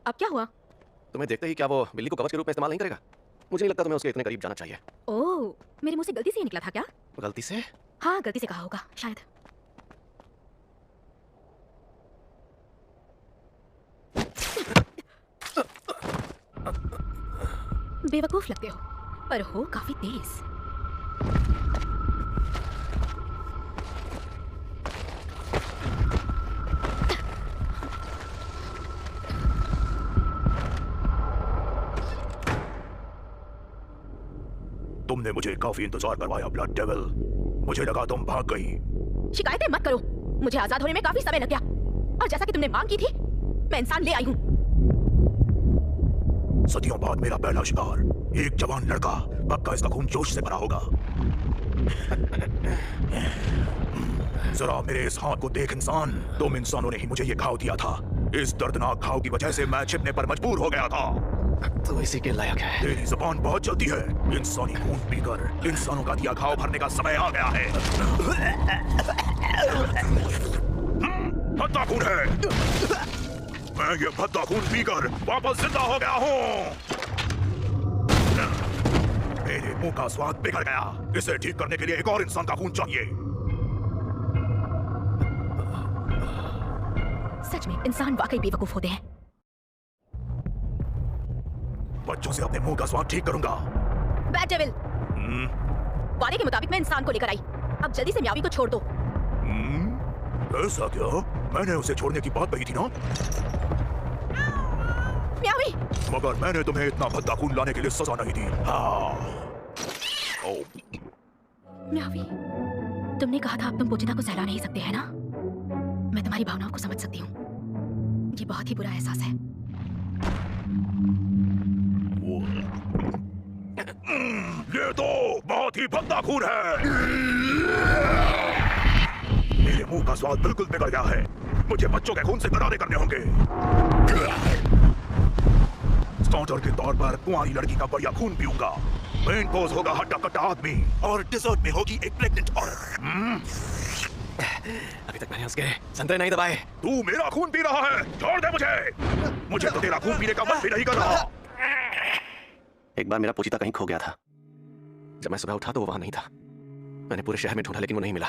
अब क्या हुआ? तुम्हें देखते ही क्या वो बिल्ली को कवच के रूप में इस्तेमाल नहीं करेगा? मुझे नहीं लगता तुम्हें उसके इतने करीब जाना चाहिए। ओह, मेरे मुंह से गलती से ही निकला था क्या? गलती से? हाँ, गलती से कहा होगा शायद। बेवकूफ लगते हो, पर हो काफी तेज। तुमने मुझे काफी इंतजार करवाया ब्लड डेविल। मुझे लगा तुम भाग गई। शिकायतें मत करो, मुझे आजाद होने में काफी समय लग गया, और जैसा कि तुमने मांग की थी, मैं इंसान ले आई हूँ। सदियों बाद मेरा पहला शिकार, एक जवान लड़का। पक्का इसका खून जोश से भरा होगा। जरा मेरे इस हाथ को देख इंसान, तुम इंसानों ने ही मुझे ये घाव दिया था। इस दर्दनाक घाव की वजह से मैं छिपने पर मजबूर हो गया था। तो इसी के लायक है। तेरी जुबान बहुत चलती है। इंसानी खून पीकर इंसानों का दिया घाव भरने का समय आ गया है। भद्दा खून है। मैं ये भद्दा खून पीकर वापस जिंदा हो गया हूँ। मेरे मुंह का स्वाद बिगड़ गया। इसे ठीक करने के लिए एक और इंसान का खून चाहिए। सच में इंसान वाकई बेवकूफ होते हैं। बच्चों से अपने मुंह का स्वाद ठीक करूंगा। बैड डेविल, वादे के मुताबिक मैं इंसान को लेकर आई। अब जल्दी से म्यावी को छोड़ दो। ऐसा क्या? मैंने उसे छोड़ने की बात कही थी ना? म्यावी! मगर मैंने तुम्हें इतना भद्दा खून लाने के लिए सजा नहीं दी। हाँ। म्यावी, तुमने कहा था अब तुम पोचिता को सहला नहीं सकते, है ना? मैं तुम्हारी भावनाओं को समझ सकती हूँ। ये बहुत ही बुरा एहसास है। ये तो बहुत ही भद्दा खून है। मेरे मुंह का स्वाद बिल्कुल बिगड़ गया है। मुझे बच्चों के खून से गरारे करने होंगे। स्टार्टर के तौर पर कुंवारी लड़की का बढ़िया खून पीऊंगा। मेन कोर्स होगा हट्टा कट्टा आदमी, और डिजर्ट में होगी एक प्रेग्नेंट औरत। अभी तक मैंने उसके संतरे नहीं दबाए। तू मेरा खून पी रहा है। छोड़ दे मुझे। मुझे तो तेरा खून पीने का मन भी नहीं कर रहा। एक बार मेरा पोचिता कहीं खो गया था। जब मैं सुबह उठा तो वो वहां नहीं था। मैंने पूरे शहर में ढूंढा लेकिन वो नहीं मिला।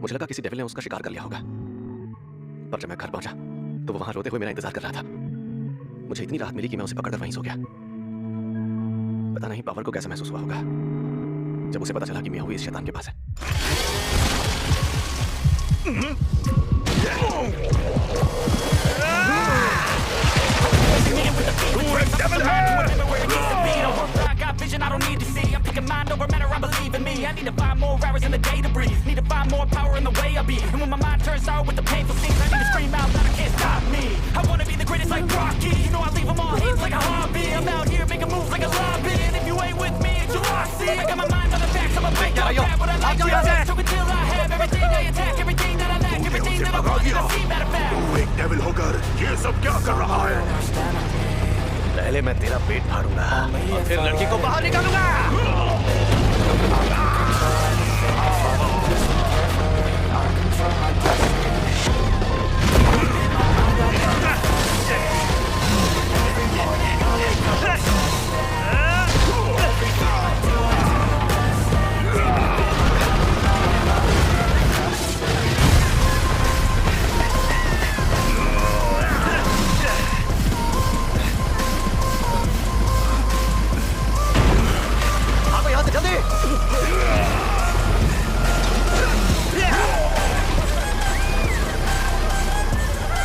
मुझे लगा किसी डेविल ने उसका शिकार कर लिया होगा। पर जब मैं घर पहुंचा तो वो वहां रोते हुए मेरा इंतजार कर रहा था। मुझे इतनी राहत मिली कि मैं उसे पकड़कर वहीं सो गया। पता नहीं पावर को कैसे महसूस हुआ होगा जब उसे पता चला कि मियावी इस शैतान के पास है। I don't need to see. I'm picking mind over matter. I believe in me. I need to find more hours in the day to breathe. Need to find more power in the way I be. And when my mind turns sour with the painful scenes, I need to scream out loud. I can't stop me. I wanna be the greatest like Rocky. You know I leave them all hates like a hobby. I'm out here making moves like a lobby. And if you ain't with me, it's your loss. See, I got my mind on the facts. I'm a big dog. Grab what I like to attack. So until I have everything I attack, everything that I lack, everything that I want, and I see matter of fact. तू एक devil होकर ये सब क्या कर रहा है? पहले मैं तेरा पेट फाड़ूंगा और फिर लड़की को बाहर निकालूंगा।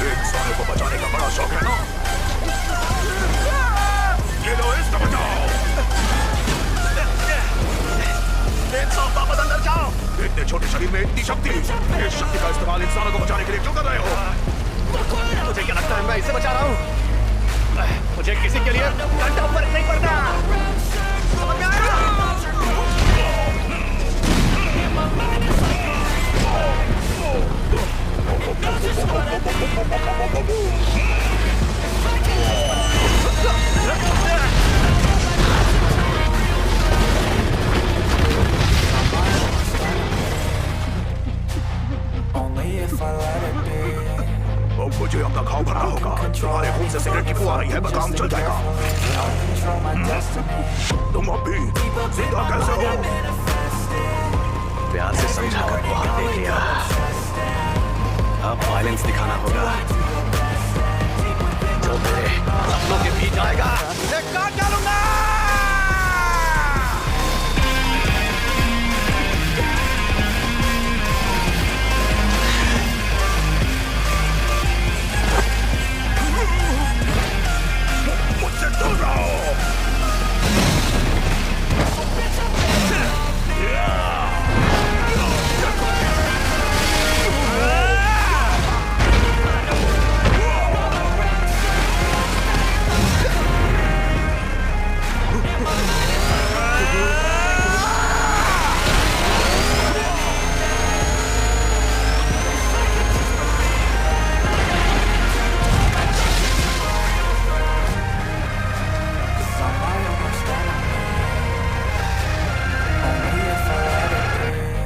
इंसानों को बचाने का बड़ा शौक है ना? ये लो इसको बचाओ। वापस अंदर जाओ। इतने छोटे शरीर में इतनी शक्ति। इस शक्ति का इस्तेमाल इंसानों को बचाने के लिए क्यों कर रहे हो? मुझे क्या लगता है मैं इसे बचा रहा हूँ? मुझे किसी के लिए घंटा फर्क नहीं पड़ता। समझ में आया? अब मुझे अपना घाव भरना होगा। तुम्हारे खून से सिगरेट की बुआ रही है, पर काम चल जाएगा। तुम अब भी जिंदा कैसे हो? प्यार से समझाकर बहुत देख लिया, अब वायलेंस दिखाना होगा। जो मेरे सपनों के बीच आएगा, मैं काट डालूंगा।